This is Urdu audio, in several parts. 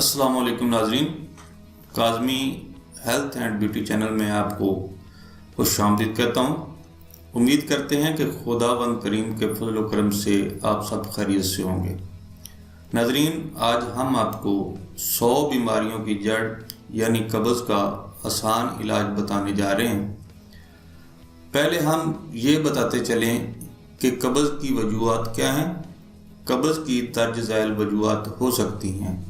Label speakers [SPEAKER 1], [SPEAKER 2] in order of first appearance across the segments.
[SPEAKER 1] السلام علیکم ناظرین، Kazmi health and beauty channel میں آپ کو خوش آمدید کہتا ہوں۔ امید کرتے ہیں کہ خداوند کریم کے فضل و کرم سے آپ سب خیریت سے ہوں گے۔ ناظرین، آج ہم آپ کو 100 بیماریوں کی جڑ یعنی قبض کا آسان علاج بتانے جا رہے ہیں۔ پہلے ہم یہ بتاتے چلیں کہ قبض کی وجوہات کیا ہیں۔ قبض کی درج ذیل وجوہات ہو سکتی ہیں: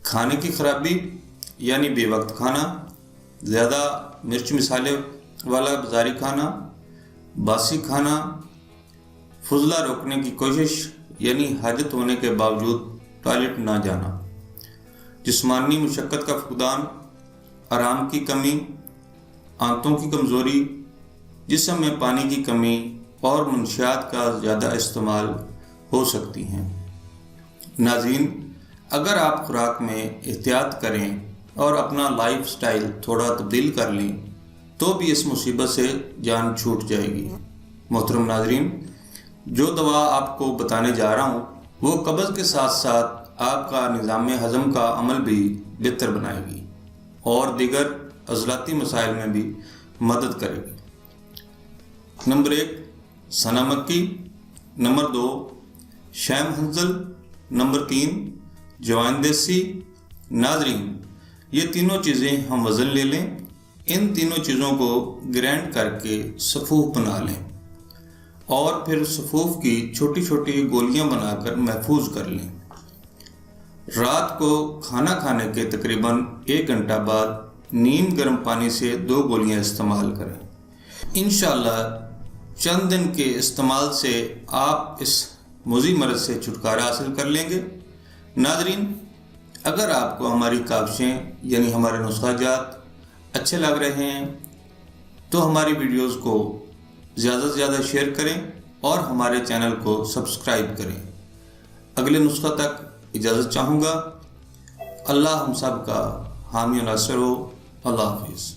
[SPEAKER 1] کھانے کی خرابی یعنی بے وقت کھانا، زیادہ مرچ مسالے والا بازاری کھانا، باسی کھانا، فضلہ روکنے کی کوشش یعنی حاجت ہونے کے باوجود ٹوائلٹ نہ جانا، جسمانی مشقت کا فقدان، آرام کی کمی، آنتوں کی کمزوری، جسم میں پانی کی کمی اور منشیات کا زیادہ استعمال ہو سکتی ہیں۔ ناظرین، اگر آپ خوراک میں احتیاط کریں اور اپنا لائف سٹائل تھوڑا تبدیل کر لیں تو بھی اس مصیبت سے جان چھوٹ جائے گی۔ محترم ناظرین، جو دوا آپ کو بتانے جا رہا ہوں وہ قبض کے ساتھ ساتھ آپ کا نظام ہضم کا عمل بھی بہتر بنائے گی اور دیگر عضلاتی مسائل میں بھی مدد کرے گی۔ نمبر 1، سنا مکی۔ نمبر 2، شیم ہنزل۔ نمبر 3، جوائن دیسی۔ ناظرین، یہ تینوں چیزیں ہم وزن لے لیں، ان تینوں چیزوں کو گرینڈ کر کے صفوف بنا لیں اور پھر صفوف کی چھوٹی چھوٹی گولیاں بنا کر محفوظ کر لیں۔ رات کو کھانا کھانے کے تقریباً 1 گھنٹہ بعد نیم گرم پانی سے 2 گولیاں استعمال کریں۔ انشاءاللہ چند دن کے استعمال سے آپ اس مضر مرض سے چھٹکارا حاصل کر لیں گے۔ ناظرین، اگر آپ کو ہماری کاوشیں یعنی ہمارے نسخہ جات اچھے لگ رہے ہیں تو ہماری ویڈیوز کو زیادہ سے زیادہ شیئر کریں اور ہمارے چینل کو سبسکرائب کریں۔ اگلے نسخہ تک اجازت چاہوں گا۔ اللہ ہم سب کا حامی و ناصر ہو۔ اللہ حافظ۔